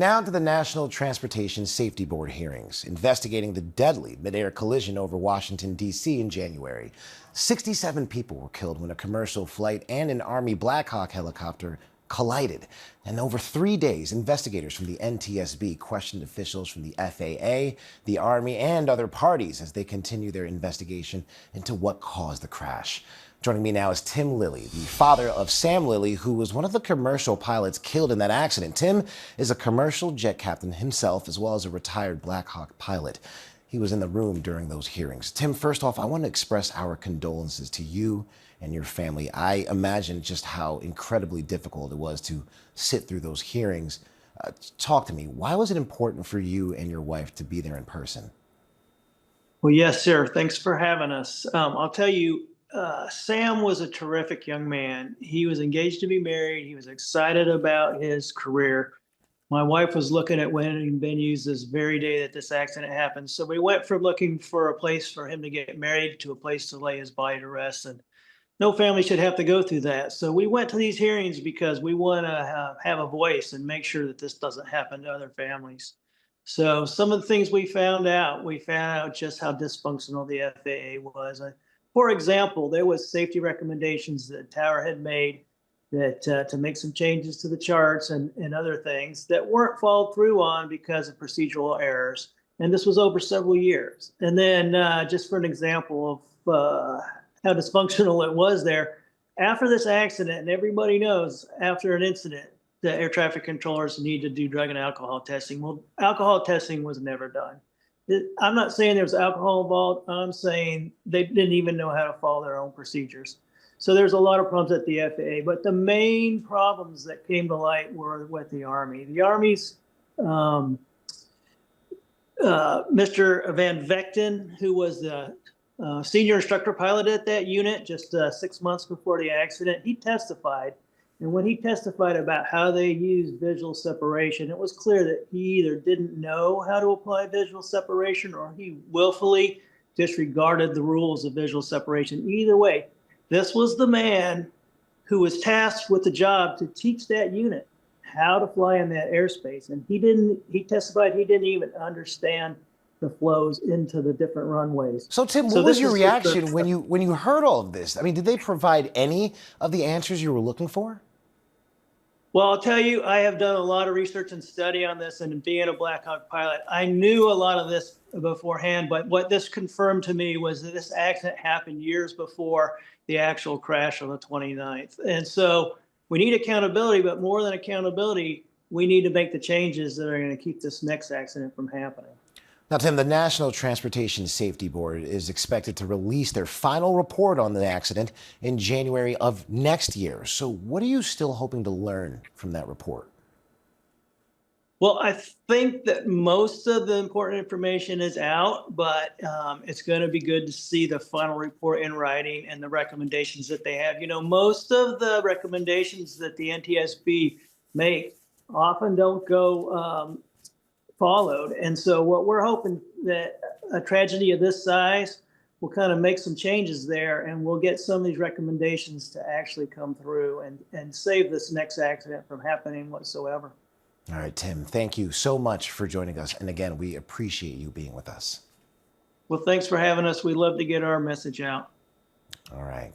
Now to the National Transportation Safety Board hearings, investigating the deadly mid-air collision over Washington, D.C. in January. 67 people were killed when a commercial flight and an Army Black Hawk helicopter collided. And over 3 days, investigators from the NTSB questioned officials from the FAA, the Army, and other parties as they continue their investigation into what caused the crash. Joining me now is Tim Lilley, the father of Sam Lilley, who was one of the commercial pilots killed in that accident. Tim is a commercial jet captain himself, as well as a retired Black Hawk pilot. He was in the room during those hearings. Tim, first off, I want to express our condolences to you and your family. I imagine just how incredibly difficult it was to sit through those hearings. Talk to me. Why was it important for you and your wife to be there in person? Well, yes, sir. Thanks for having us. I'll tell you, Sam was a terrific young man. He was engaged to be married. He was excited about his career. My wife was looking at wedding venues this very day that this accident happened. So we went from looking for a place for him to get married to a place to lay his body to rest. And no family should have to go through that. So we went to these hearings because we want to have a voice and make sure that this doesn't happen to other families. So some of the things we found out just how dysfunctional the FAA was. For example, there was safety recommendations that Tower had made that to make some changes to the charts and other things that weren't followed through on because of procedural errors. And this was over several years. And then just for an example of how dysfunctional it was there, after this accident, and everybody knows after an incident, the air traffic controllers need to do drug and alcohol testing. Well, alcohol testing was never done. I'm not saying there was alcohol involved. I'm saying they didn't even know how to follow their own procedures. So there's a lot of problems at the FAA, but the main problems that came to light were with the Army. The Army's Mr. Van Vechten, who was the senior instructor pilot at that unit just 6 months before the accident, he testified. And when he testified about how they used visual separation, it was clear that he either didn't know how to apply visual separation or he willfully disregarded the rules of visual separation. Either way, this was the man who was tasked with the job to teach that unit how to fly in that airspace. And he testified he didn't even understand the flows into the different runways. So Tim, what was your reaction when you heard all of this? I mean, did they provide any of the answers you were looking for? Well, I'll tell you, I have done a lot of research and study on this, and being a Black Hawk pilot, I knew a lot of this beforehand, but what this confirmed to me was that this accident happened years before the actual crash on the 29th. And so we need accountability, but more than accountability, we need to make the changes that are going to keep this next accident from happening. Now, Tim, the National Transportation Safety Board is expected to release their final report on the accident in January of next year. So what are you still hoping to learn from that report? Well, I think that most of the important information is out, but it's going to be good to see the final report in writing and the recommendations that they have. You know, most of the recommendations that the NTSB make often don't go followed. And so what we're hoping that a tragedy of this size will kind of make some changes there, and we'll get some of these recommendations to actually come through and save this next accident from happening whatsoever. All right, Tim, thank you so much for joining us. And again, we appreciate you being with us. Well, thanks for having us. We love to get our message out. All right.